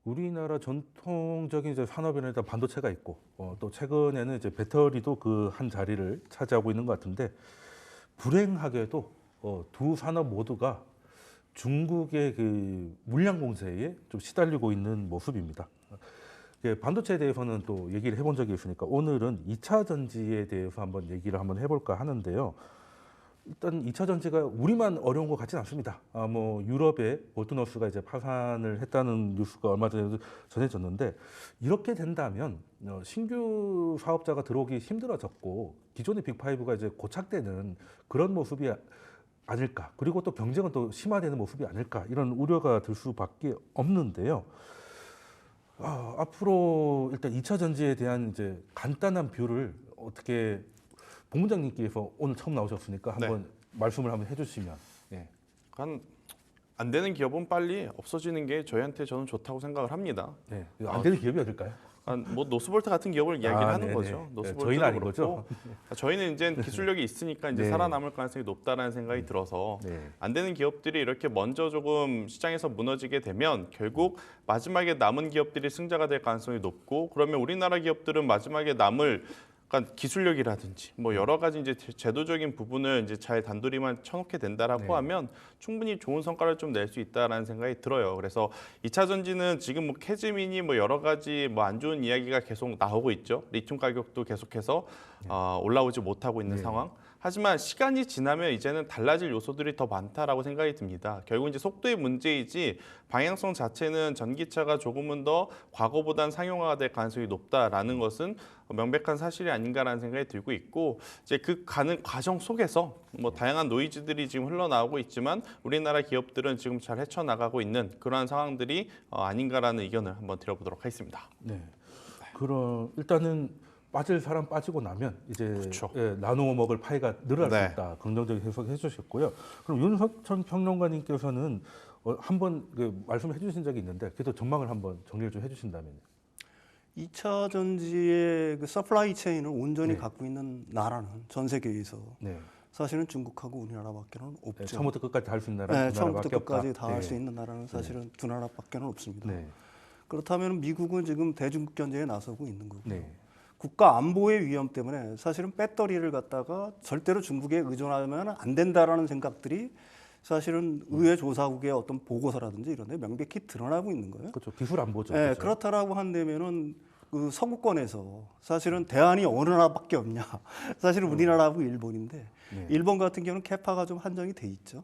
우리나라 전통적인 이제 산업에는 일단 반도체가 있고 또 최근에는 이제 배터리도 그 한 자리를 차지하고 있는 것 같은데 불행하게도 두 산업 모두가 중국의 그 물량 공세에 좀 시달리고 있는 모습입니다. 반도체에 대해서는 또 얘기를 해본 적이 있으니까 오늘은 2차 전지에 대해서 한번 얘기를 한번 해볼까 하는데요. 일단 2차 전지가 우리만 어려운 것 같진 않습니다. 뭐 유럽의 볼트너스가 이제 파산을 했다는 뉴스가 얼마 전에 전해졌는데 이렇게 된다면 신규 사업자가 들어오기 힘들어졌고 기존의 빅5가 이제 고착되는 그런 모습이 아닐까. 그리고 또 경쟁은 또 심화되는 모습이 아닐까. 이런 우려가 들 수밖에 없는데요. 앞으로 일단 2차 전지에 대한 이제 간단한 뷰를 어떻게 본부장님께서 오늘 처음 나오셨으니까 한번 말씀을 한번 해주시면. 예. 안 되는 기업은 빨리 없어지는 게 저는 좋다고 생각을 합니다. 네. 안 되는 기업이 어딜까요? 뭐 노스볼트 같은 기업을 이야기를 하는 네네. 거죠. 노스볼트도 저희는 아닌 그렇고 거죠? 저희는 이제 기술력이 있으니까 이제 네. 살아남을 가능성이 높다라는 생각이 들어서 안 되는 기업들이 이렇게 먼저 조금 시장에서 무너지게 되면 결국 마지막에 남은 기업들이 승자가 될 가능성이 높고 그러면 우리나라 기업들은 마지막에 남을 그러니까 기술력이라든지 뭐 여러 가지 이제 제도적인 부분을 이제 잘 단도리만 쳐놓게 된다라고 하면 충분히 좋은 성과를 좀 낼 수 있다라는 생각이 들어요. 그래서 2차 전지는 지금 뭐 캐즈민이 뭐 여러 가지 뭐 안 좋은 이야기가 계속 나오고 있죠. 리튬 가격도 계속해서 올라오지 못하고 있는 상황. 하지만 시간이 지나면 이제는 달라질 요소들이 더 많다라고 생각이 듭니다. 결국 이제 속도의 문제이지 방향성 자체는 전기차가 조금은 더 과거보단 상용화가 될 가능성이 높다라는 것은 명백한 사실이 아닌가라는 생각이 들고 있고 이제 그 가는 과정 속에서 뭐 다양한 노이즈들이 지금 흘러나오고 있지만 우리나라 기업들은 지금 잘 헤쳐나가고 있는 그러한 상황들이 아닌가라는 의견을 한번 드려보도록 하겠습니다. 네. 그럼 일단은 빠질 사람 빠지고 나면 이제 그렇죠. 나누어 먹을 파이가 늘어날 네. 수 있다. 긍정적인 해석해 주셨고요. 그럼 윤석천 평론가님께서는 한번 말씀해 주신 적이 있는데 그래도 전망을 한번 정리를 좀 해주신다면요. 2차 전지의 그 서플라이 체인을 온전히 네. 갖고 있는 나라는 전 세계에서 네. 사실은 중국하고 우리나라밖에는 없죠. 처음부터 끝까지 다 할 수 있는 나라 네, 두 처음부터 나라밖에 끝까지 없다. 다 할 수 있는 나라는 사실은 두 나라밖에는 없습니다. 네. 그렇다면 미국은 지금 대중국 견제에 나서고 있는 거고요. 네. 국가 안보의 위험 때문에 사실은 배터리를 갖다가 절대로 중국에 의존하면 안 된다라는 생각들이 사실은 의회 조사국의 어떤 보고서라든지 이런 데 명백히 드러나고 있는 거예요. 그렇죠. 기술 안 보죠. 네, 그렇죠? 그렇다라고 한다면은 그 서구권에서 사실은 대안이 어느 나라밖에 없냐. 사실은 우리나라하고 일본인데 네. 일본 같은 경우는 캐파가 좀 한정이 돼 있죠.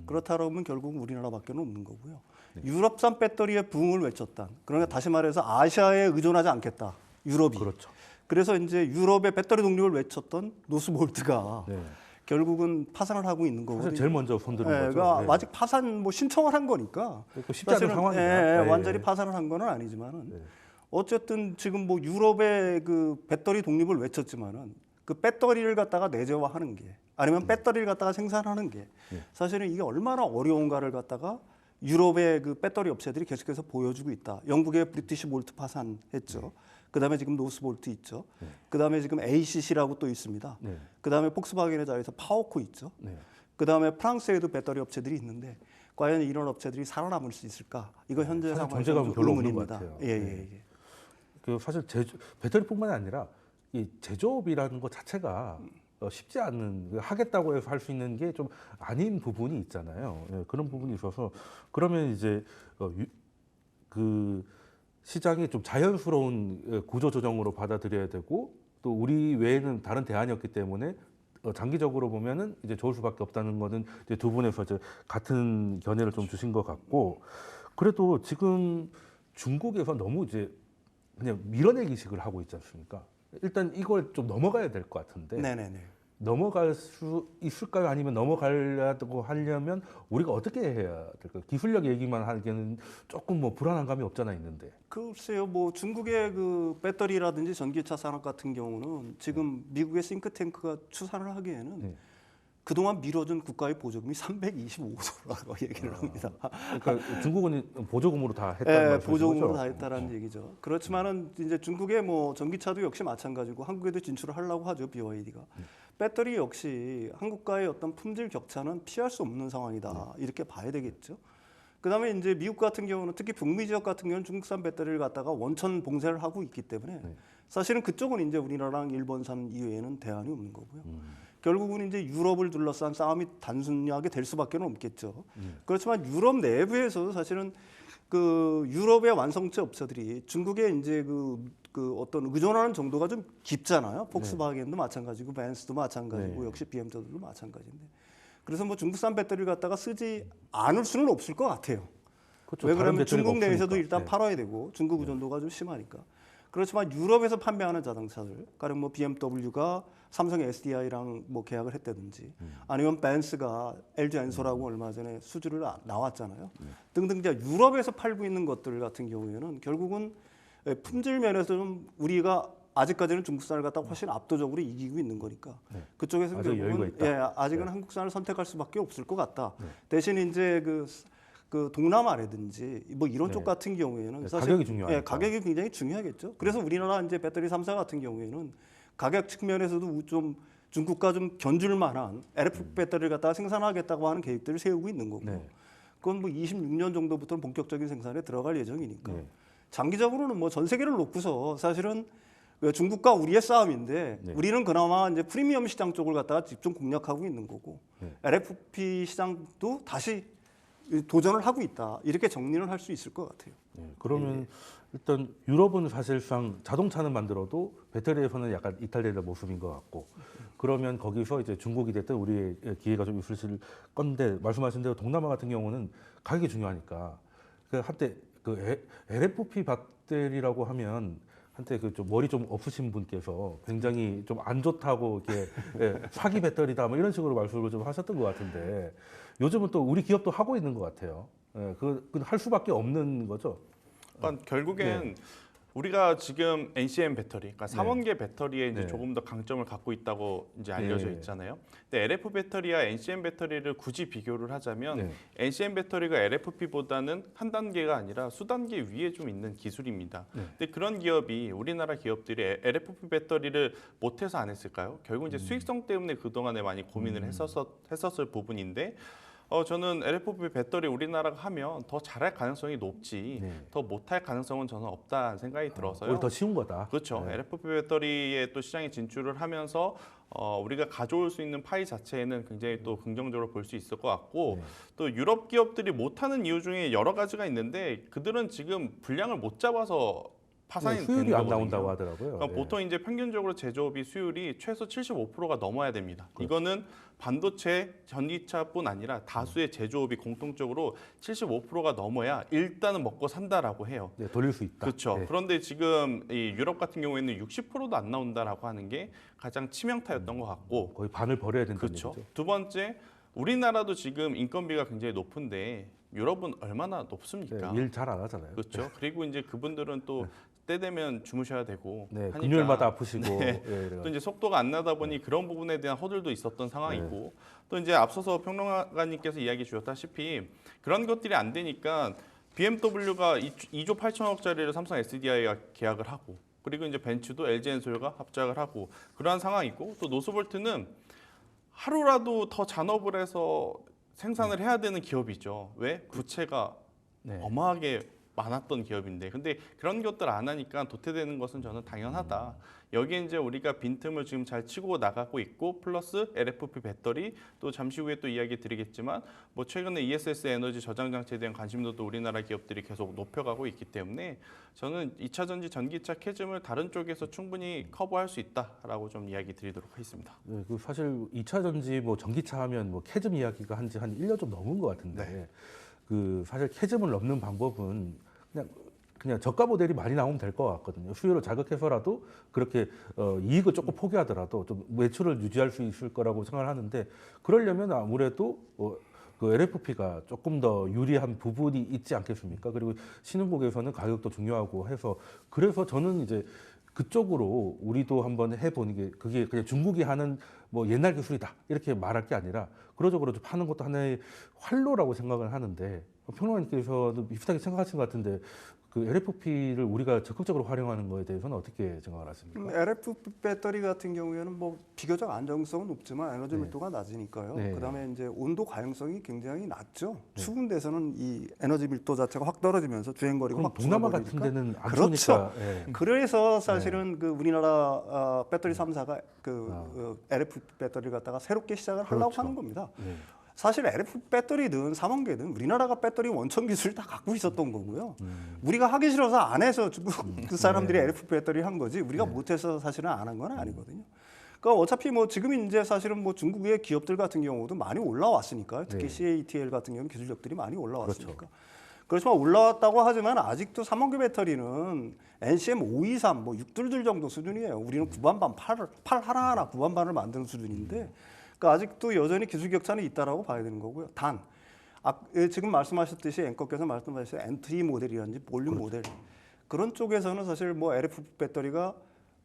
그렇다고 하면 결국 우리나라밖에는 없는 거고요. 유럽산 배터리의 부흥을 외쳤다. 그러니까 다시 말해서 아시아에 의존하지 않겠다. 유럽이. 그렇죠. 그래서 이제 유럽의 배터리 독립을 외쳤던 노스볼트가 네. 결국은 파산을 하고 있는 거거든요. 사실 제일 먼저 손드는 거죠. 그러니까 네. 아직 파산 뭐 신청을 한 거니까 쉽지 않은 상황이다. 네. 완전히 파산을 한 거는 아니지만은 어쨌든 지금 뭐 유럽의 그 배터리 독립을 외쳤지만은 그 배터리를 갖다가 내재화하는 게 아니면 배터리를 갖다가 생산하는 게 사실은 이게 얼마나 어려운가를 갖다가 유럽의 그 배터리 업체들이 계속해서 보여주고 있다. 영국의 브리티시 볼트 파산했죠. 그다음에 지금 노스볼트 있죠. 그다음에 지금 ACC라고 또 있습니다. 그다음에 폭스바겐의 자리에서 파워코 있죠. 그다음에 프랑스에도 배터리 업체들이 있는데 과연 이런 업체들이 살아남을 수 있을까? 이거 현재 상황에서 존재감은 별로 없는 것 의문입니다. 같아요. 예. 사실 배터리뿐만 아니라 이 제조업이라는 것 자체가 쉽지 않은 하겠다고 해서 할 수 있는 게 좀 아닌 부분이 있잖아요. 그런 부분이 있어서 그러면 이제 그 시장이 좀 자연스러운 구조 조정으로 받아들여야 되고 또 우리 외에는 다른 대안이 없기 때문에 장기적으로 보면은 이제 좋을 수밖에 없다는 거는 이제 두 분에서 이제 같은 견해를 좀 주신 것 같고 그래도 지금 중국에서 너무 이제 그냥 밀어내기식을 하고 있지 않습니까? 일단 이걸 좀 넘어가야 될 것 같은데 네네네. 넘어갈 수 있을까요? 아니면 넘어가려고 하려면 우리가 어떻게 해야 될까요? 기술력 얘기만 하기에는 조금 뭐 불안한 감이 없잖아 있는데. 글쎄요, 뭐 중국의 그 배터리라든지 전기차 산업 같은 경우는 지금 미국의 싱크탱크가 추산을 하기에는 그동안 미뤄준 국가의 보조금이 325조라고 얘기를 합니다. 그러니까 중국은 보조금으로 다 했다는 말씀이죠? 보조금으로 다 했다라는 얘기죠. 그렇지만은 이제 중국의 뭐 전기차도 역시 마찬가지고 한국에도 진출을 하려고 하죠, BYD가. 배터리 역시 한국과의 어떤 품질 격차는 피할 수 없는 상황이다. 이렇게 봐야 되겠죠. 그다음에 이제 미국 같은 경우는 특히 북미 지역 같은 경우는 중국산 배터리를 갖다가 원천 봉쇄를 하고 있기 때문에 사실은 그쪽은 이제 우리나라랑 일본산 이외에는 대안이 없는 거고요. 결국은 이제 유럽을 둘러싼 싸움이 단순하게 될 수밖에 없겠죠. 그렇지만 유럽 내부에서도 사실은 그 유럽의 완성차 업체들이 중국에 이제 그 어떤 의존하는 정도가 좀 깊잖아요. 폭스바겐도 마찬가지고 벤츠도 마찬가지고 역시 BMW도 마찬가지인데. 그래서 뭐 중국산 배터리를 갖다가 쓰지 않을 수는 없을 것 같아요. 그렇죠. 왜 다른 그러면 중국 배터리가 내에서도 없으니까. 일단 팔아야 되고 중국 의존도가 좀 심하니까. 그렇지만 유럽에서 판매하는 자동차들, 가령 뭐 BMW가 삼성 SDI랑 뭐 계약을 했다든지, 아니면 벤츠가 LG 엔솔하고 얼마 전에 수주를 나왔잖아요. 등등 이제 유럽에서 팔고 있는 것들 같은 경우에는 결국은 품질 면에서는 우리가 아직까지는 중국산을 갖다 훨씬 압도적으로 이기고 있는 거니까 그쪽에서는 아직 여유가 결국은 있다. 아직은 한국산을 선택할 수밖에 없을 것 같다. 대신 이제 그 동남아라든지 뭐 이런 쪽 같은 경우에는 사실 가격이 중요하니까. 가격이 굉장히 중요하겠죠. 그래서 우리나라 이제 배터리 3사 같은 경우에는 가격 측면에서도 좀 중국과 좀 견줄 만한 LFP 배터리를 갖다가 생산하겠다고 하는 계획들을 세우고 있는 거고. 그건 뭐 26년 정도부터는 본격적인 생산에 들어갈 예정이니까. 장기적으로는 뭐 전 세계를 놓고서 사실은 중국과 우리의 싸움인데 우리는 그나마 이제 프리미엄 시장 쪽을 갖다가 집중 공략하고 있는 거고 LFP 시장도 다시 도전을 하고 있다. 이렇게 정리를 할 수 있을 것 같아요. 그러면 일단 유럽은 사실상 자동차는 만들어도 배터리에서는 약간 이탈되는 모습인 것 같고 그러면 거기서 이제 중국이 됐든 우리의 기회가 좀 있을 건데 말씀하신 대로 동남아 같은 경우는 가격이 중요하니까 그 한때 그 LFP 배터리라고 하면 한때 그 좀 머리 좀 없으신 분께서 굉장히 좀 안 좋다고 이렇게 사기 배터리다 뭐 이런 식으로 말씀을 좀 하셨던 것 같은데 요즘은 또 우리 기업도 하고 있는 것 같아요. 그 할 수밖에 없는 거죠. 그러니까 결국엔 우리가 지금 NCM 배터리, 그러니까 3원계 배터리에 이제 조금 더 강점을 갖고 있다고 이제 알려져 있잖아요. 근데 LF 배터리와 NCM 배터리를 굳이 비교를 하자면 NCM 배터리가 LFP보다는 한 단계가 아니라 수단계 위에 좀 있는 기술입니다. 근데 그런 기업이 우리나라 기업들이 LFP 배터리를 못해서 안 했을까요? 결국 이제 수익성 때문에 그동안에 많이 고민을 했었을 부분인데 저는 LFP 배터리 우리나라가 하면 더 잘할 가능성이 높지 더 못할 가능성은 저는 없다는 생각이 들어서요. 오히려 더 쉬운 거다. 그렇죠. LFP 배터리에 또 시장에 진출을 하면서 우리가 가져올 수 있는 파이 자체에는 굉장히 또 긍정적으로 볼 수 있을 것 같고 또 유럽 기업들이 못하는 이유 중에 여러 가지가 있는데 그들은 지금 분량을 못 잡아서 파산이 수율이 되는 안 거거든요. 나온다고 하더라고요. 그러니까 보통 이제 평균적으로 제조업이 수율이 최소 75%가 넘어야 됩니다. 이거는 반도체, 전기차뿐 아니라 다수의 제조업이 공통적으로 75%가 넘어야 일단은 먹고 산다라고 해요. 돌릴 수 있다. 그렇죠. 그런데 지금 이 유럽 같은 경우에는 60%도 안 나온다라고 하는 게 가장 치명타였던 것 같고 거의 반을 버려야 된다는 그렇죠. 얘기죠. 두 번째, 우리나라도 지금 인건비가 굉장히 높은데 유럽은 얼마나 높습니까? 일 잘 안 하잖아요. 그렇죠. 그리고 이제 그분들은 또 때 되면 주무셔야 되고 하니까 금요일마다 아프시고 또 이제 속도가 안 나다 보니 그런 부분에 대한 허들도 있었던 상황이고 또 이제 앞서서 평론가님께서 이야기 주셨다시피 그런 것들이 안 되니까 BMW가 2조 8천억짜리를 삼성 SDI와 계약을 하고 그리고 이제 벤츠도 LG 엔솔과 합작을 하고 그러한 상황이고 또 노스볼트는 하루라도 더 잔업을 해서 생산을 해야 되는 기업이죠. 왜? 부채가 어마하게 많았던 기업인데 근데 그런 것들 안 하니까 도태되는 것은 저는 당연하다. 여기에 이제 우리가 빈틈을 지금 잘 치고 나가고 있고 플러스 LFP 배터리 또 잠시 후에 또 이야기 드리겠지만 뭐 최근에 ESS 에너지 저장 장치에 대한 관심도도 우리나라 기업들이 계속 높여가고 있기 때문에 저는 2차 전지 전기차 캐즘을 다른 쪽에서 충분히 커버할 수 있다라고 좀 이야기 드리도록 하겠습니다. 그 사실 2차 전지 뭐 전기차 하면 뭐 캐즘 이야기가 한 1년 좀 넘은 것 같은데 그 사실 캐즘을 넘는 방법은 그냥 저가 모델이 많이 나오면 될 것 같거든요. 수요를 자극해서라도 그렇게 이익을 조금 포기하더라도 좀 매출을 유지할 수 있을 거라고 생각을 하는데 그러려면 아무래도 그 LFP가 조금 더 유리한 부분이 있지 않겠습니까? 그리고 신흥국에서는 가격도 중요하고 해서 그래서 저는 이제 그쪽으로 우리도 한번 해보는 게 그게 그냥 중국이 하는 뭐 옛날 기술이다 이렇게 말할 게 아니라 그러저그러 파는 것도 하나의 활로라고 생각을 하는데 평론가님께서도 비슷하게 생각하신 것 같은데 그 LFP를 우리가 적극적으로 활용하는 거에 대해서는 어떻게 생각을 하십니까? LFP 배터리 같은 경우에는 뭐 비교적 안정성은 높지만 에너지 네. 밀도가 낮으니까요. 네. 그다음에 이제 온도 가용성이 굉장히 낮죠. 추운 데서는 이 에너지 밀도 자체가 확 떨어지면서 주행 거리가 그럼 확 동남아 줄어버리니까. 같은 데는 안 그렇죠. 추우니까. 예. 그래서 사실은 그 우리나라 배터리 3사가 LFP 배터리를 갖다가 새롭게 시작을 하려고 그렇죠. 하는 겁니다. 예. 사실 LFP 배터리든 삼원계든 우리나라가 배터리 원천 기술을 다 갖고 있었던 거고요. 우리가 하기 싫어서 안 해서 중국 그 사람들이 LFP 배터리 한 거지 우리가 못해서 사실은 안 한 건 아니거든요. 그러니까 어차피 뭐 지금 이제 사실은 뭐 중국의 기업들 같은 경우도 많이 올라왔으니까 특히 네. CATL 같은 경우는 기술력들이 많이 올라왔으니까. 그렇지만 올라왔다고 하지만 아직도 삼원계 배터리는 NCM 523, 뭐 622 정도 수준이에요. 우리는 9반반, 8 하나하나 9반반을 만드는 수준인데 그러니까 아직도 여전히 기술 격차는 있다라고 봐야 되는 거고요. 단 지금 말씀하셨듯이 앵커께서 말씀하셨듯이 엔트리 모델이라든지 볼륨 모델 그런 쪽에서는 사실 뭐 LFP 배터리가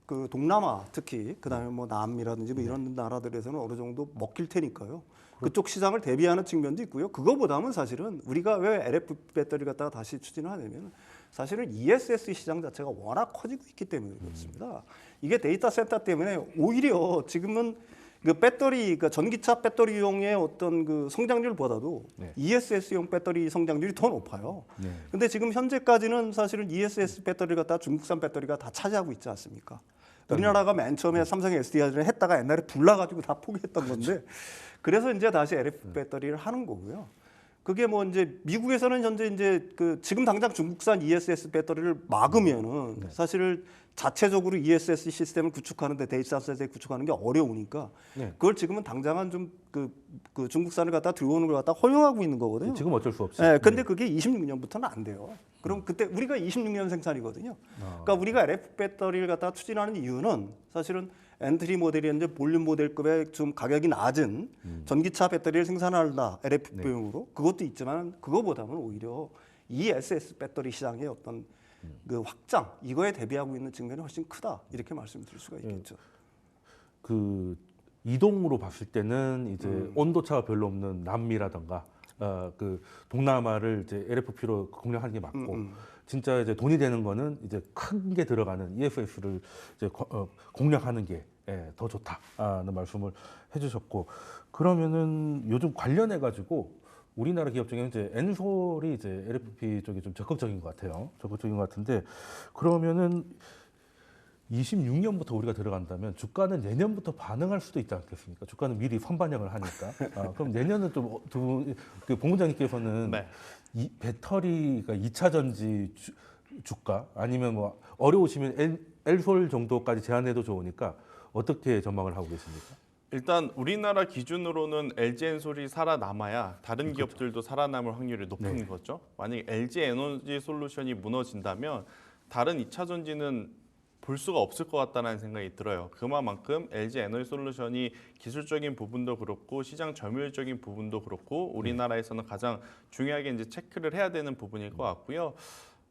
그 동남아 특히 그다음에 뭐 남이라든지 뭐 이런 나라들에서는 어느 정도 먹힐 테니까요. 그쪽 시장을 대비하는 측면도 있고요. 그거보다는 사실은 우리가 왜 LFP 배터리 갖다가 다시 추진을 하냐면 사실은 ESS 시장 자체가 워낙 커지고 있기 때문에 그렇습니다. 이게 데이터 센터 때문에 오히려 지금은 그 배터리, 그러니까 전기차 배터리용의 어떤 그 성장률보다도 네. ESS용 배터리 성장률이 더 높아요. 네. 근데 지금 현재까지는 사실은 ESS 배터리를 갖다 중국산 배터리가 다 차지하고 있지 않습니까? 우리나라가 맨 처음에 삼성의 SDI를 했다가 옛날에 불나가지고 다 포기했던 건데 그래서 이제 다시 LFP 배터리를 하는 거고요. 그게 뭐 이제 미국에서는 현재 이제 그 지금 당장 중국산 ESS 배터리를 막으면은 사실 자체적으로 ESS 시스템을 구축하는데 데이터 센터에 구축하는 게 어려우니까 네. 그걸 지금은 당장은 좀 그 중국산을 갖다 들어오는 걸 갖다 허용하고 있는 거거든요. 지금 어쩔 수 없이. 네, 근데 그게 26년부터는 안 돼요. 그럼 그때 우리가 26년 생산이거든요. 그러니까 우리가 LFP 배터리를 갖다 추진하는 이유는 사실은 엔트리 모델이 이제 볼륨 모델급의 좀 가격이 낮은 전기차 배터리를 생산한다 LFP용으로 그것도 있지만 그거보다는 오히려 ESS 배터리 시장의 어떤 그 확장 이거에 대비하고 있는 측면이 훨씬 크다 이렇게 말씀드릴 수가 있겠죠. 그 이동으로 봤을 때는 이제 온도차가 별로 없는 남미라든가 그 동남아를 이제 LFP로 공략하는 게 맞고 진짜 이제 돈이 되는 거는 이제 큰 게 들어가는 ESS를 이제 공략하는 게 더 좋다는 말씀을 해주셨고 그러면은 요즘 관련해 가지고 우리나라 기업 중에 이제 엔솔이 이제 LFP 쪽이 좀 적극적인 것 같아요. 적극적인 것 같은데 그러면은 26년부터 우리가 들어간다면 주가는 내년부터 반응할 수도 있지 않겠습니까? 주가는 미리 선반영을 하니까. 그럼 내년은 좀 그 본부장님께서는 네. 이 배터리가 2차 전지 주가 아니면 뭐 어려우시면 L솔 정도까지 제한해도 좋으니까 어떻게 전망을 하고 계십니까? 일단 우리나라 기준으로는 LG엔솔이 살아남아야 다른 기업들도 살아남을 확률이 높은 거죠. 만약에 LG 에너지 솔루션이 무너진다면 다른 2차 전지는 볼 수가 없을 것 같다는 생각이 들어요. 그만큼 LG 에너지 솔루션이 기술적인 부분도 그렇고 시장 점유율적인 부분도 그렇고 우리나라에서는 가장 중요하게 이제 체크를 해야 되는 부분일 것 같고요.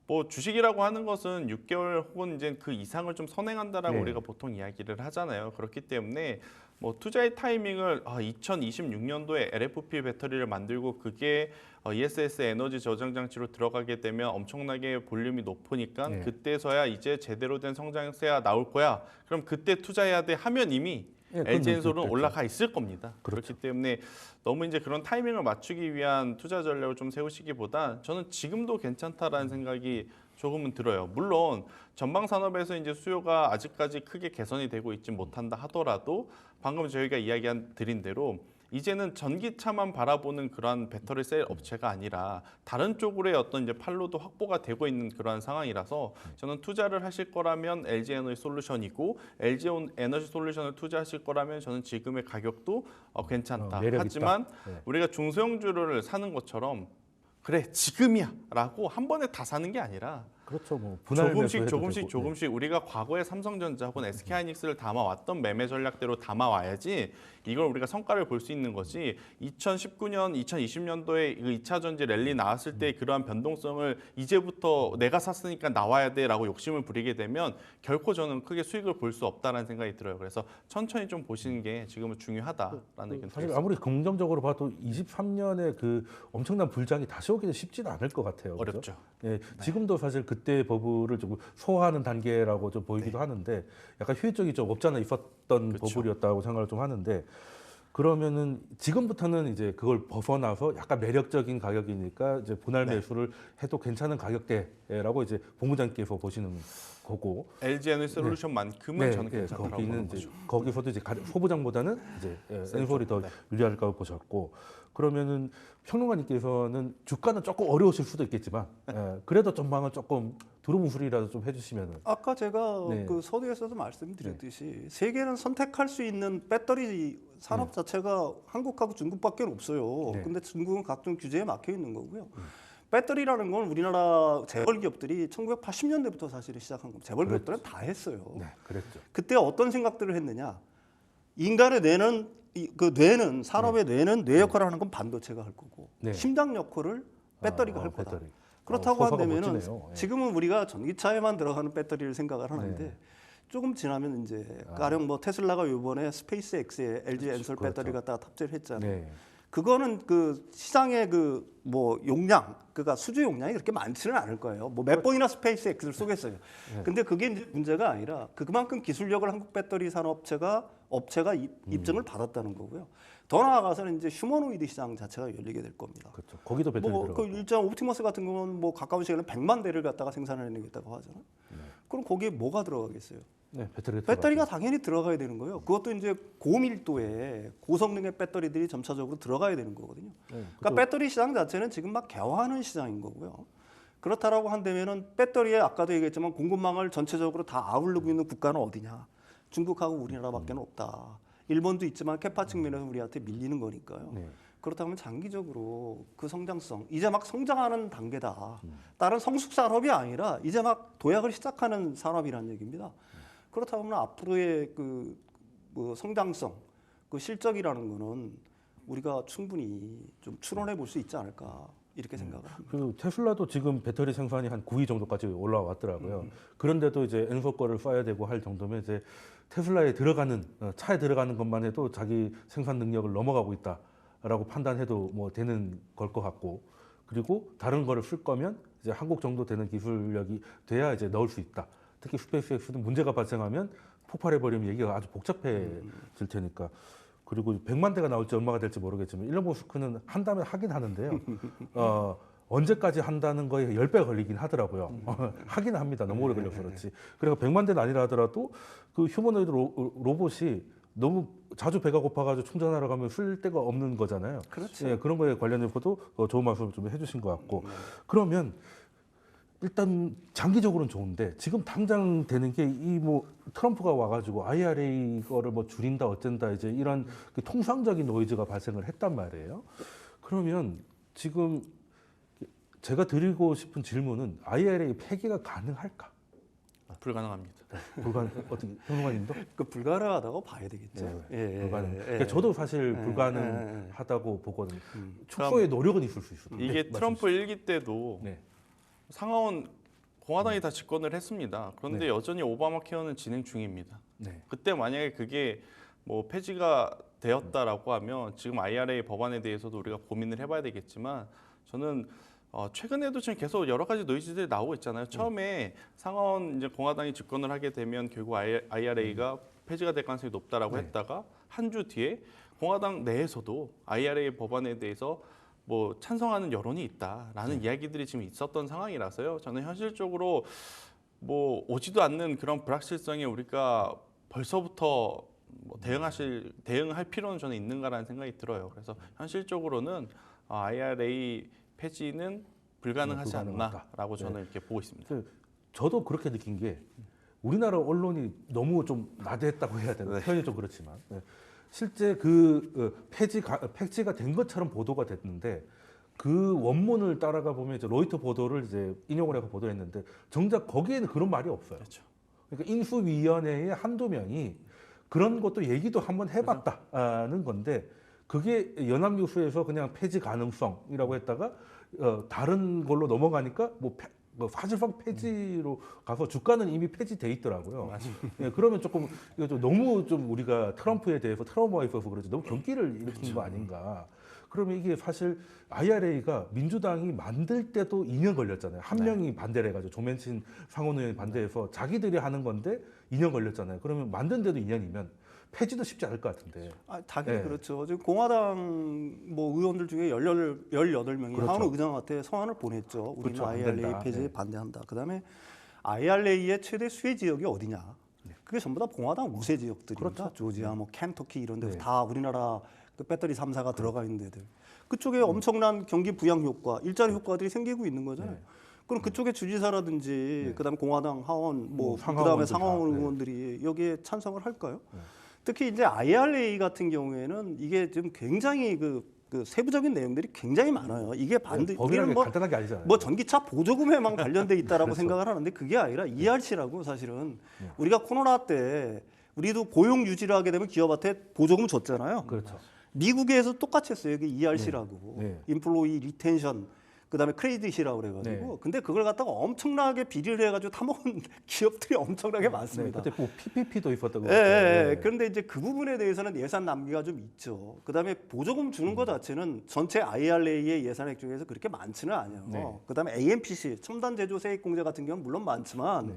뭐 주식이라고 하는 것은 6개월 혹은 이제 그 이상을 좀 선행한다라고 네. 우리가 보통 이야기를 하잖아요. 그렇기 때문에 뭐 투자의 타이밍을 2026년도에 LFP 배터리를 만들고 그게 ESS 에너지 저장 장치로 들어가게 되면 엄청나게 볼륨이 높으니까 네. 그때서야 이제 제대로 된 성장세가 나올 거야. 그럼 그때 투자해야 돼 하면 이미 예, LG엔솔은 그렇죠. 올라가 있을 겁니다. 그렇죠. 그렇기 때문에 너무 이제 그런 타이밍을 맞추기 위한 투자 전략을 좀 세우시기보다 저는 지금도 괜찮다라는 생각이 조금은 들어요. 물론 전방 산업에서 이제 수요가 아직까지 크게 개선이 되고 있지 못한다 하더라도 방금 저희가 드린 대로 이제는 전기차만 바라보는 그러한 배터리 셀 업체가 아니라 다른 쪽으로의 어떤 이제 판로도 확보가 되고 있는 그러한 상황이라서 저는 투자를 하실 거라면 LG 에너지 솔루션이고 LG 에너지 솔루션을 투자하실 거라면 저는 지금의 가격도 괜찮다. 매력 하지만 있다. 네. 우리가 중소형주를 사는 것처럼 그래 지금이야라고 한 번에 다 사는 게 아니라 그렇죠. 뭐 분할 매수해도 되고. 조금씩 우리가 과거에 삼성전자 혹은 SK하이닉스를 담아왔던 매매 전략대로 담아와야지 이걸 우리가 성과를 볼 수 있는 거지 2019년, 2020년도에 그 2차 전지 랠리 나왔을 때 그러한 변동성을 이제부터 내가 샀으니까 나와야 돼라고 욕심을 부리게 되면 결코 저는 크게 수익을 볼 수 없다는 생각이 들어요. 그래서 천천히 좀 보시는 게 지금은 중요하다라는 의견 사실 드리겠습니다. 아무리 긍정적으로 봐도 23년에 그 엄청난 불장이 다시 오기는 쉽지는 않을 것 같아요. 그죠? 어렵죠. 예, 지금도 사실 그 그때 버블을 좀 소화하는 단계라고 좀 보이기도 하는데 약간 효율적이 좀 없잖아 있었던 버블이었다고 생각을 좀 하는데 그러면은 지금부터는 이제 그걸 벗어나서 약간 매력적인 가격이니까 이제 분할 매수를 해도 괜찮은 가격대라고 이제 본부장께서 보시는 거고 LG 에너지솔루션만큼은 저는 괜찮다고 거기는 보는 이제 거죠. 거기서도 이제 소부장보다는 이제 엔솔이 더 유리할까고 보셨고 그러면은 평론가님께서는 주가는 조금 어려우실 수도 있겠지만 그래도 전망을 조금 두루뭉술이라도 좀 해주시면은 아까 제가 네. 그 서두에서도 말씀드렸듯이 세계는 선택할 수 있는 배터리 산업 자체가 한국하고 중국밖에 없어요. 네. 근데 중국은 각종 규제에 막혀 있는 거고요. 배터리라는 건 우리나라 재벌 기업들이 1980년대부터 사실은 시작한 겁니다. 재벌 기업들은 다 했어요. 네, 그랬죠. 그때 어떤 생각들을 했느냐? 인간의 뇌는 그 뇌는 산업의 뇌는 뇌 역할을 하는 건 반도체가 할 거고 네. 심장 역할을 배터리가 할 거다. 배터리. 그렇다고 서사가 한다면은 멋지네요. 예. 지금은 우리가 전기차에만 들어가는 배터리를 생각을 하는데 네. 조금 지나면 이제 가령 뭐 테슬라가 이번에 스페이스 X에 LG 엔솔 그렇죠. 배터리 갖다가 탑재를 했잖아요. 네. 그거는 그 시장의 그 뭐 용량, 그러니까 수주 용량이 그렇게 많지는 않을 거예요. 뭐 몇 번이나 스페이스 X를 쏘겠어요. 근데 그게 이제 문제가 아니라 그만큼 기술력을 한국 배터리 산업체가 입증을 받았다는 거고요. 더 나아가서는 이제 휴머노이드 시장 자체가 열리게 될 겁니다. 그렇죠. 거기도 배터리 뭐 들어가고. 그 일정 옵티머스 같은 경우는 뭐 가까운 시간에 100만 대를 갖다가 생산해내겠다고 하잖아요. 그럼 거기에 뭐가 들어가겠어요? 네, 배터리가 당연히 들어가야 되는 거예요. 그것도 이제 고밀도의 고성능의 배터리들이 점차적으로 들어가야 되는 거거든요. 그러니까 배터리 시장 자체는 지금 막 개화하는 시장인 거고요. 그렇다라고 한다면은 배터리에 아까도 얘기했지만 공급망을 전체적으로 다 아우르고 있는 국가는 어디냐? 중국하고 우리나라밖에 없다. 일본도 있지만 캐파 측면에서 우리한테 밀리는 거니까요. 네. 그렇다면 장기적으로 그 성장성 이제 막 성장하는 단계다. 다른 성숙 산업이 아니라 이제 막 도약을 시작하는 산업이라는 얘기입니다. 그렇다 보면 앞으로의 그 성장성, 그 실적이라는 거는 우리가 충분히 좀 추론해 볼 수 있지 않을까 이렇게 생각을 합니다. 그리고 테슬라도 지금 배터리 생산이 한 9위 정도까지 올라왔더라고요. 그런데도 이제 엔솔 거를 써야 되고 할 정도면 이제 테슬라에 들어가는 차에 들어가는 것만 해도 자기 생산 능력을 넘어가고 있다라고 판단해도 뭐 되는 걸 것 같고 그리고 다른 거를 쓸 거면 이제 한국 정도 되는 기술력이 돼야 이제 넣을 수 있다. 특히 스페이스X는 문제가 발생하면 폭발해버리면 얘기가 아주 복잡해질 테니까. 그리고 100만 대가 나올지 얼마가 될지 모르겠지만 일론 머스크는 한다면 하긴 하는데요. 언제까지 한다는 거에 10배 걸리긴 하더라고요. 하긴 합니다. 너무 오래 걸려서 그렇지. 그래서 100만 대는 아니라 하더라도 그 휴머노이드 로봇이 너무 자주 배가 고파가지고 충전하러 가면 쓸 데가 없는 거잖아요. 그렇죠. 예, 그런 거에 관련해서도 좋은 말씀을 좀 해주신 것 같고. 그러면 일단 장기적으로는 좋은데 지금 당장 되는 게 이 뭐 트럼프가 와가지고 IRA 거를 뭐 줄인다 어쩐다 이제 이런 그 통상적인 노이즈가 발생을 했단 말이에요. 그러면 지금 제가 드리고 싶은 질문은 IRA 폐기가 가능할까? 불가능합니다. 어떻게 평론가님도? 그 불가능하다고 봐야 되겠죠. 불가능. 그러니까 저도 사실 불가능하다고 보거든요. 축소의 노력은 있을 수 있어요. 이게 트럼프 1기 때도 네. 상하원 공화당이 다 집권을 했습니다. 그런데 여전히 오바마 케어는 진행 중입니다. 네. 그때 만약에 그게 뭐 폐지가 되었다라고 하면 지금 IRA 법안에 대해서도 우리가 고민을 해봐야 되겠지만 저는 최근에도 지금 계속 여러 가지 노이즈들이 나오고 있잖아요. 처음에 상하원 이제 공화당이 집권을 하게 되면 결국 IRA가 폐지가 될 가능성이 높다라고 했다가 한 주 뒤에 공화당 내에서도 IRA 법안에 대해서 뭐 찬성하는 여론이 있다라는 이야기들이 지금 있었던 상황이라서요. 저는 현실적으로 뭐 오지도 않는 그런 불확실성에 우리가 벌써부터 뭐 대응할 필요는 저는 있는가라는 생각이 들어요. 그래서 현실적으로는 IRA 폐지는 불가능하지 않나라고 저는 이렇게 보고 있습니다. 저도 그렇게 느낀 게 우리나라 언론이 너무 좀 나대했다고 해야 되나 표현이 좀 그렇지만 실제 그 폐지가 된 것처럼 보도가 됐는데 그 원문을 따라가 보면 이제 로이터 보도를 이제 인용을 해서 보도했는데 정작 거기에는 그런 말이 없어요. 그렇죠. 그러니까 인수위원회의 한두 명이 그런 것도 얘기도 한번 해봤다는 건데 그게 연합뉴스에서 그냥 폐지 가능성이라고 했다가 다른 걸로 넘어가니까 뭐 사실상 폐지로 가서 주가는 이미 폐지돼 있더라고요. 예, 그러면 조금 이거 좀 너무 좀 우리가 트럼프에 대해서 트라우마가 있어서 그렇지 너무 경기를 일으킨 거 아닌가 그러면 이게 사실 IRA가 민주당이 만들 때도 2년 걸렸잖아요. 한 명이 반대를 해가지고 조맨친 상원 의원이 반대해서 자기들이 하는 건데 2년 걸렸잖아요. 그러면 만든 데도 2년이면 폐지도 쉽지 않을 것 같은데. 당연히 네. 그렇죠. 지금 공화당 뭐 의원들 중에 18명이 그렇죠. 하원 의장한테 성안을 보냈죠. 우리는 그렇죠. 안 IRA 된다. 폐지에 네. 반대한다. 그다음에 IRA의 최대 수혜 지역이 어디냐? 그게 전부 다 공화당 우세 지역들입니다. 그렇죠. 조지아, 뭐 켄터키 이런 데서 네. 다 우리나라 그 배터리 3사가 들어가 있는 데들. 그쪽에 엄청난 경기 부양 효과, 일자리 효과들이 생기고 있는 거잖아요. 그럼 그쪽의 주지사라든지 그다음에 공화당 하원 뭐 그다음에 상하원들 상하원 다, 네. 의원들이 여기에 찬성을 할까요? 특히 이제 IRA 같은 경우에는 이게 지금 굉장히 그 세부적인 내용들이 굉장히 많아요. 이게 반드 법이라는 우리는 게 뭐 간단한 게 아니잖아요. 뭐 전기차 보조금에만 관련돼 있다라고 그렇죠. 생각을 하는데 그게 아니라 ERC라고 사실은 우리가 코로나 때 우리도 고용 유지를 하게 되면 기업한테 보조금 줬잖아요. 그렇죠. 미국에서 똑같이 했어요. 이게 ERC라고 네. 인플로이 리텐션 그다음에 크레딧이라고 그래가지고 네. 근데 그걸 갖다가 엄청나게 비리를 해가지고 타먹은 기업들이 엄청나게 네, 많습니다. 그때 뭐 PPP도 있었다고. 예, 예, 예. 그런데 이제 그 부분에 대해서는 예산 낭비가 좀 있죠. 그다음에 보조금 주는 것 자체는 전체 IRA의 예산액 중에서 그렇게 많지는 않아요. 네. 그다음에 AMPC 첨단 제조 세액공제 같은 경우는 물론 많지만 네.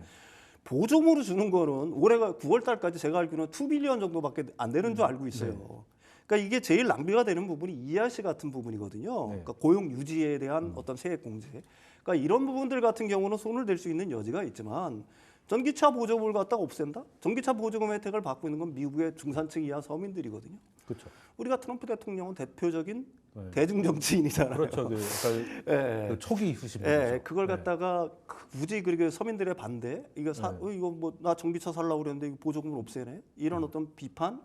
보조금으로 주는 거는 올해가 9월 달까지 제가 알기로는 2빌리언 정도밖에 안 되는 줄 알고 있어요. 네. 그러니까 이게 제일 낭비가 되는 부분이 ERC 같은 부분이거든요. 네. 그러니까 고용 유지에 대한 어떤 세액 공제. 그러니까 이런 부분들 같은 경우는 손을 댈 수 있는 여지가 있지만 전기차 보조금을 갖다가 없앤다? 전기차 보조금 혜택을 받고 있는 건 미국의 중산층 이하 서민들이거든요. 그렇죠. 우리가 트럼프 대통령은 대표적인 네. 대중 정치인이잖아요. 그렇죠. 그 약간 예. 그 촉이 있으신 분이죠. 예, 그걸 네. 갖다가 굳이 그렇게 서민들의 반대, 이거 이거 뭐 나 전기차 살라고 그랬는데 이거 보조금을 없애네, 이런 어떤 비판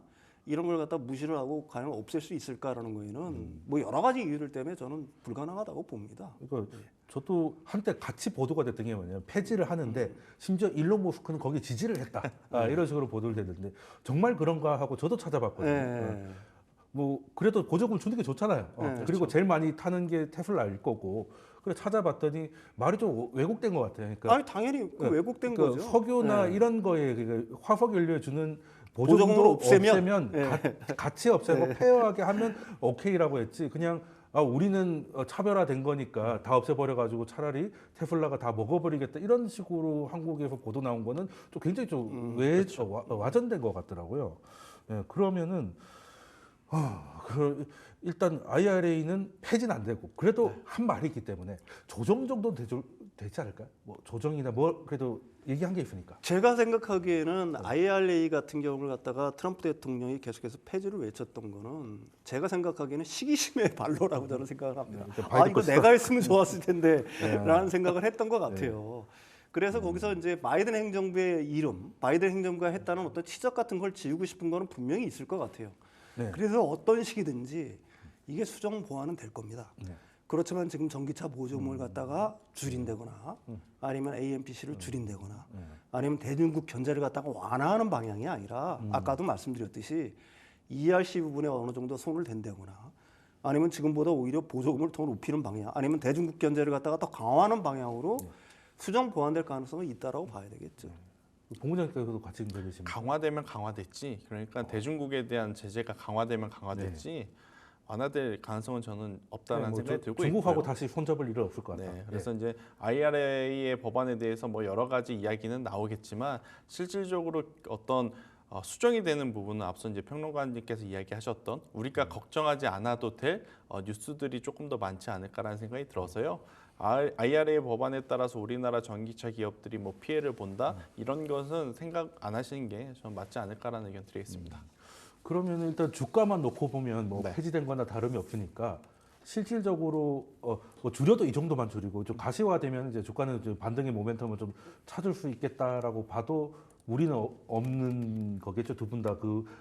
이런 걸 갖다 무시를 하고 과연 없앨 수 있을까라는 거에는 뭐 여러 가지 이유들 때문에 저는 불가능하다고 봅니다. 그러니까 저도 한때 같이 보도가 됐던 게 뭐냐면 폐지를 하는데 심지어 일론 머스크는 거기에 지지를 했다. 이런 식으로 보도를 됐는데 정말 그런가 하고 저도 찾아봤거든요. 예. 뭐 그래도 보조금 주는 게 좋잖아요. 네, 그리고 제일 많이 타는 게 테슬라일 거고. 그래 찾아봤더니 말이 좀 왜곡된 것 같아요. 그러니까 아니 당연히 그 왜곡된 그러니까 거죠. 석유나 네. 이런 거에 그 화석 연료에 주는 보조금을 보조금도 없애면, 같이 없애고 페어하게 하면 오케이라고 했지. 그냥 우리는 차별화된 거니까 다 없애버려가지고 차라리 테슬라가 다 먹어버리겠다 이런 식으로 한국에서 보도 나온 거는 좀 굉장히 좀 와전된 것 같더라고요. 예, 그러면은 일단 IRA는 폐지는 안 되고 그래도 한 말이 있기 때문에 조정 정도 되지 않을까요? 뭐 조정이나 뭐 그래도 얘기한 게 있으니까. 제가 생각하기에는 IRA 같은 경우를 갖다가 트럼프 대통령이 계속해서 폐지를 외쳤던 거는 제가 생각하기에는 시기심의 발로라고 저는 생각을 합니다. 이거 내가 했으면 좋았을 텐데라는 생각을 했던 것 같아요. 그래서 거기서 이제 바이든 행정부의 이름, 바이든 행정부가 했다는 어떤 치적 같은 걸 지우고 싶은 거는 분명히 있을 것 같아요. 네. 그래서 어떤 식이든지 이게 수정 보완은 될 겁니다. 네. 그렇지만 지금 전기차 보조금을 갖다가 줄인다거나 아니면 AMPC를 줄인다거나 아니면 대중국 견제를 갖다가 완화하는 방향이 아니라 아까도 말씀드렸듯이 ERC 부분에 어느 정도 손을 댄다거나 아니면 지금보다 오히려 보조금을 더 높이는 방향 아니면 대중국 견제를 갖다가 더 강화하는 방향으로 수정 보완될 가능성은 있다라고 봐야 되겠죠. 본부장님께서도 같이 들으시면 강화되면 강화됐지. 그러니까 대중국에 대한 제재가 강화되면 강화됐지. 완화될 가능성은 저는 없다는 생각이 들고 중국하고 있고요. 다시 손잡을 일은 없을 것 같아요. 네, 그래서 이제 IRA의 법안에 대해서 뭐 여러 가지 이야기는 나오겠지만 실질적으로 어떤 수정이 되는 부분은 앞서 이제 평론가님께서 이야기하셨던 우리가 걱정하지 않아도 될 뉴스들이 조금 더 많지 않을까라는 생각이 들어서요. IRA 법안에 따라서 우리나라 전기차 기업들이 뭐 피해를 본다 이런 것은 생각 안 하시는 게 저는 맞지 않을까라는 의견 드리겠습니다. 그러면 일단 주가만 놓고 보면 뭐 네. 폐지된 거나 다름이 없으니까 실질적으로 뭐 줄여도 이 정도만 줄이고 좀 가시화되면 이제 주가는 좀 반등의 모멘텀을 좀 찾을 수 있겠다라고 봐도 우리는 없는 거겠죠. 두 분 다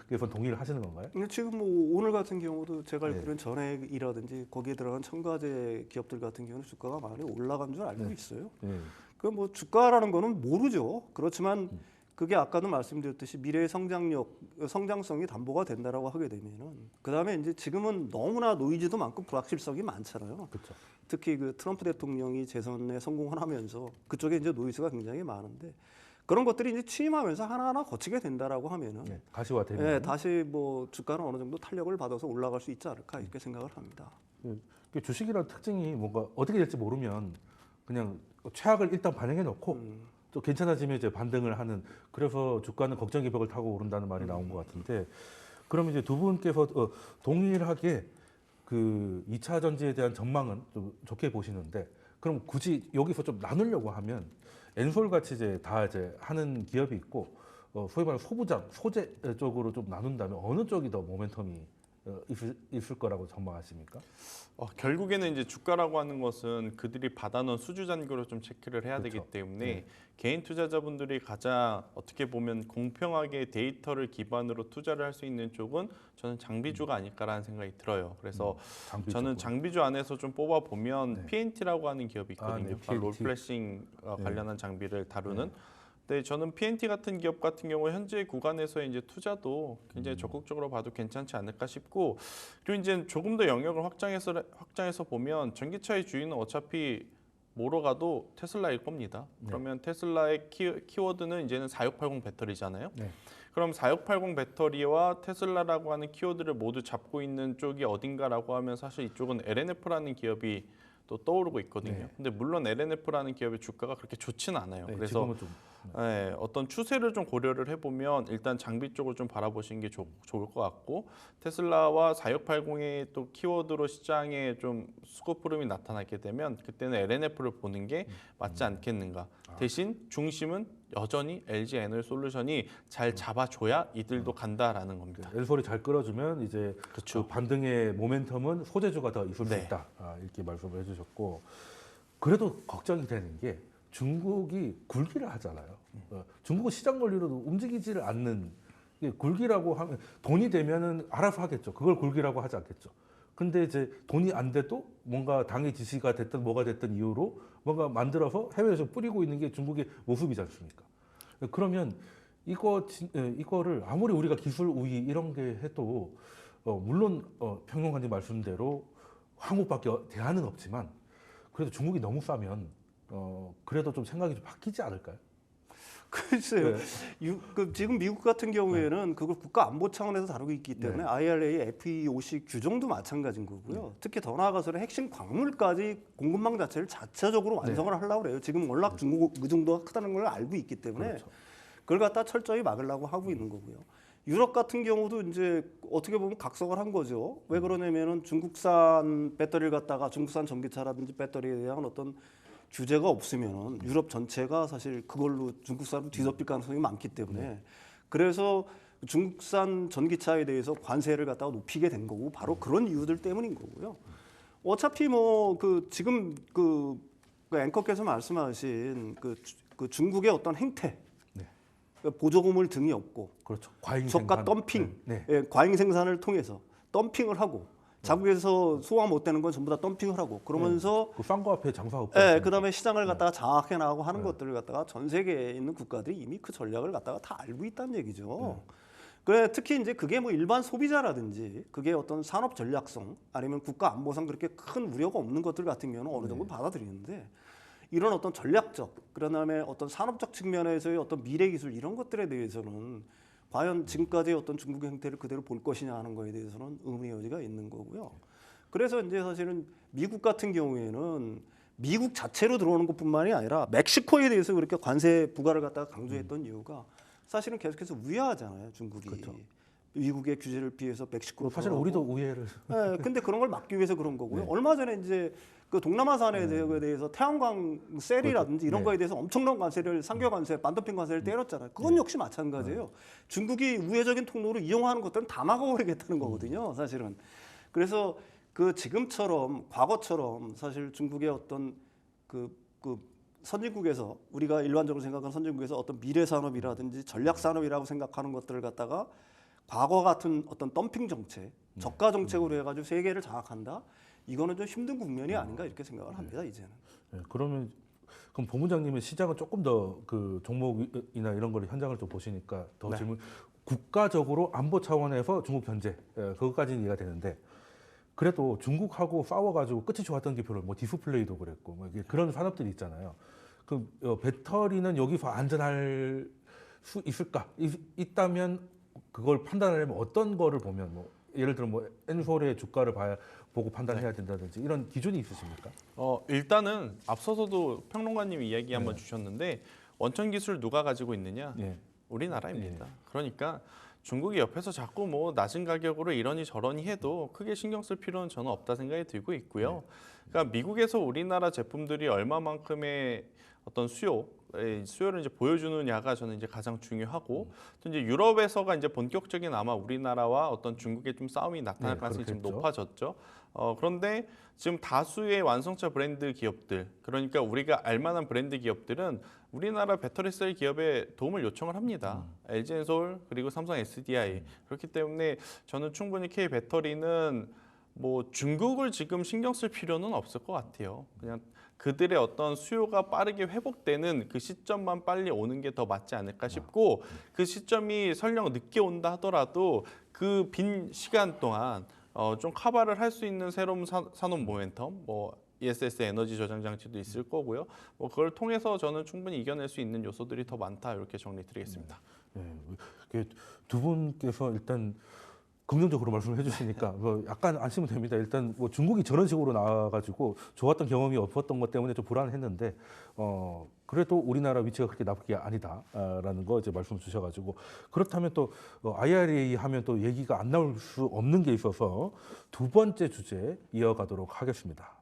그에서 동의를 하시는 건가요? 근데 지금 뭐 오늘 같은 경우도 제가 알기로는 전액이라든지 거기에 들어간 첨가제 기업들 같은 경우는 주가가 많이 올라간 줄 알고 있어요. 네. 그 뭐 주가라는 거는 모르죠. 그렇지만 그게 아까도 말씀드렸듯이 미래의 성장성이 담보가 된다라고 하게 되면은 그다음에 이제 지금은 너무나 노이즈도 많고 불확실성이 많잖아요. 그렇죠. 특히 그 트럼프 대통령이 재선에 성공을 하면서 그쪽에 이제 노이즈가 굉장히 많은데 그런 것들이 이제 취임하면서 하나하나 거치게 된다라고 하면은 네, 가시화되면 예, 다시 뭐 주가는 어느 정도 탄력을 받아서 올라갈 수 있지 않을까 이렇게 생각을 합니다. 그 주식이라는 특징이 뭔가 어떻게 될지 모르면 그냥 최악을 일단 반영해 놓고 또 괜찮아지면 이제 반등을 하는, 그래서 주가는 걱정 기벽을 타고 오른다는 말이 나온 것 같은데, 그러면 이제 두 분께서 동일하게 그 2차 전지에 대한 전망은 좀 좋게 보시는데, 그럼 굳이 여기서 좀 나누려고 하면 엔솔 같이 이제 다 이제 하는 기업이 있고 소위 말하는 소부장, 소재 쪽으로 좀 나눈다면 어느 쪽이 더 모멘텀이 있을 거라고 전망하십니까? 결국에는 이제 주가라고 하는 것은 그들이 받아놓은 수주 잔고를 좀 체크를 해야 그렇죠. 되기 때문에 개인 투자자분들이 가장 어떻게 보면 공평하게 데이터를 기반으로 투자를 할 수 있는 쪽은 저는 장비주가 아닐까라는 생각이 들어요. 그래서 장비 저는 쪽으로. 장비주 안에서 좀 뽑아 보면 PNT라고 하는 기업이 있거든요. 네, 바로 PNT. 롤플래싱 관련한 장비를 다루는. 네, 저는 PNT 같은 기업 같은 경우 현재 구간에서의 이제 투자도 굉장히 적극적으로 봐도 괜찮지 않을까 싶고, 그리고 이제 조금 더 영역을 확장해서 보면 전기차의 주인은 어차피 뭐로 가도 테슬라일 겁니다. 그러면 테슬라의 키워드는 이제는 4680 배터리잖아요. 네. 그럼 4680 배터리와 테슬라라고 하는 키워드를 모두 잡고 있는 쪽이 어딘가라고 하면 사실 이쪽은 LNF라는 기업이 또 떠오르고 있거든요. 네. 근데 물론 LNF라는 기업의 주가가 그렇게 좋지는 않아요. 네, 그래서 지금은 좀 어떤 추세를 좀 고려를 해보면 일단 장비 쪽을 좀 바라보시는 게 좋을 것 같고, 테슬라와 4680의 또 키워드로 시장에 좀 수급 흐름이 나타나게 되면 그때는 LNF를 보는 게 맞지 않겠는가. 대신 중심은 여전히 LG 에너지솔루션이 잘 잡아줘야 이들도 간다라는 겁니다. 엔솔이 잘 끌어주면 이제 그렇죠. 그 반등의 모멘텀은 소재주가 더 있을 수 네. 있다. 이렇게 말씀을 해주셨고, 그래도 걱정이 되는 게 중국이 굴기를 하잖아요. 중국은 시장 원리로도 움직이지를 않는, 이게 굴기라고 하면 돈이 되면은 알아서 하겠죠. 그걸 굴기라고 하지 않겠죠. 근데 이제 돈이 안 돼도 뭔가 당의 지시가 됐든 뭐가 됐든 이유로 뭔가 만들어서 해외에서 뿌리고 있는 게 중국의 모습이지 않습니까? 그러면 이거를 아무리 우리가 기술 우위 이런 게 해도 물론 평론가님 말씀대로 한국밖에 대안은 없지만 그래도 중국이 너무 싸면 그래도 좀 생각이 좀 바뀌지 않을까요? 글쎄요. 지금 미국 같은 경우에는 그걸 국가 안보 차원에서 다루고 있기 때문에 IRA, FEOC 규정도 마찬가지인 거고요. 특히 더 나아가서는 핵심 광물까지 공급망 자체를 자체적으로 완성을 하려고 그래요. 지금 워낙 중국 의존도가 크다는 걸 알고 있기 때문에 그렇죠. 그걸 갖다 철저히 막으려고 하고 있는 거고요. 유럽 같은 경우도 이제 어떻게 보면 각성을 한 거죠. 왜 그러냐면은 중국산 배터리를 갖다가 중국산 전기차라든지 배터리에 대한 어떤 규제가 없으면 유럽 전체가 사실 그걸로 중국산으로 뒤덮일 가능성이 많기 때문에 그래서 중국산 전기차에 대해서 관세를 갖다가 높이게 된 거고 바로 그런 이유들 때문인 거고요. 어차피 뭐 지금 앵커께서 말씀하신 그 중국의 어떤 행태, 보조금을 등이 없고 그렇죠. 과잉 저가 생산. 덤핑, 네. 예, 과잉 생산을 통해서 덤핑을 하고 자국에서 소화 못 되는 건 전부 다 덤핑을 하고 그러면서 그 거 앞에 장사 없다. 예, 그다음에 시장을 갖다가 장악해 나가고 하는 것들을 갖다가 전 세계에 있는 국가들이 이미 그 전략을 갖다가 다 알고 있다는 얘기죠. 그래 특히 이제 그게 뭐 일반 소비자라든지 그게 어떤 산업 전략성 아니면 국가 안보상 그렇게 큰 우려가 없는 것들 같은 경우는 어느 정도 받아들이는데 이런 어떤 전략적 그다음에 어떤 산업적 측면에서의 어떤 미래 기술 이런 것들에 대해서는 과연 지금까지의 어떤 중국의 행태를 그대로 볼 것이냐 하는 거에 대해서는 의문의 여지가 있는 거고요. 그래서 이제 사실은 미국 같은 경우에는 미국 자체로 들어오는 것뿐만이 아니라 멕시코에 대해서 그렇게 관세 부과를 갖다가 강조했던 이유가 사실은 계속해서 우회하잖아요, 중국이. 그렇죠. 미국의 규제를 피해서 멕시코로 사실 들어가고. 우리도 우회를 네, 근데 그런 걸 막기 위해서 그런 거고요. 얼마 전에 이제 그 동남아산에 대해서 태양광 셀이라든지 이런 거에 대해서 엄청난 관세를 상교 관세, 반도핑 관세를 때렸잖아요. 그건 역시 마찬가지예요. 중국이 우회적인 통로로 이용하는 것들은 다 막아버리겠다는 거거든요, 사실은. 그래서 그 지금처럼 과거처럼 사실 중국의 어떤 그 선진국에서 우리가 일반적으로 생각하는 선진국에서 어떤 미래 산업이라든지 전략 산업이라고 생각하는 것들을 갖다가 과거 같은 어떤 덤핑 정책, 저가 정책으로 해가지고 세계를 장악한다. 이거는 좀 힘든 국면이 아닌가 이렇게 생각을 합니다 이제는. 네, 그럼 본부장님은 시장은 조금 더 그 종목이나 이런 걸 현장을 좀 보시니까 더 질문. 국가적으로 안보 차원에서 중국 견제 그것까지는 이해가 되는데 그래도 중국하고 싸워가지고 끝이 좋았던 게 별로 뭐 디스플레이도 그랬고 뭐 이게 그런 산업들이 있잖아요. 그 배터리는 여기서 안전할 수 있을까? 있다면 그걸 판단하려면 어떤 거를 보면 뭐 예를 들어 뭐 엔솔의 주가를 보고 판단해야 된다든지 이런 기준이 있으십니까? 일단은 앞서서도 평론가님이 이야기 한번 네. 주셨는데 원천 기술 누가 가지고 있느냐? 예. 우리나라입니다. 그러니까 중국이 옆에서 자꾸 뭐 낮은 가격으로 이러니 저러니 해도 크게 신경 쓸 필요는 저는 없다 생각이 들고 있고요. 그러니까 미국에서 우리나라 제품들이 얼마만큼의 어떤 수요를 이제 보여주느냐가 저는 이제 가장 중요하고 또 이제 유럽에서가 이제 본격적인 아마 우리나라와 어떤 중국의 좀 싸움이 나타날 네, 가능성이 좀 그렇겠죠. 높아졌죠. 그런데 지금 다수의 완성차 브랜드 기업들, 그러니까 우리가 알만한 브랜드 기업들은 우리나라 배터리 셀 기업에 도움을 요청을 합니다. LG엔솔 그리고 삼성 SDI. 그렇기 때문에 저는 충분히 K 배터리는 뭐 중국을 지금 신경 쓸 필요는 없을 것 같아요. 그냥 그들의 어떤 수요가 빠르게 회복되는 그 시점만 빨리 오는 게 더 맞지 않을까 싶고 그 시점이 설령 늦게 온다 하더라도 그 빈 시간 동안 좀 커버를 할 수 있는 새로운 산업 모멘텀, 뭐 ESS 에너지 저장 장치도 있을 거고요. 뭐 그걸 통해서 저는 충분히 이겨낼 수 있는 요소들이 더 많다 이렇게 정리드리겠습니다. 예, 두 분께서 일단 긍정적으로 말씀을 해주시니까 뭐 약간 안심은 됩니다. 일단 뭐 중국이 저런 식으로 나와가지고 좋았던 경험이 없었던 것 때문에 좀 불안했는데 그래도 우리나라 위치가 그렇게 나쁘게 아니다라는 거 이제 말씀 주셔가지고 그렇다면 또 IRA 하면 또 얘기가 안 나올 수 없는 게 있어서 두 번째 주제 이어가도록 하겠습니다.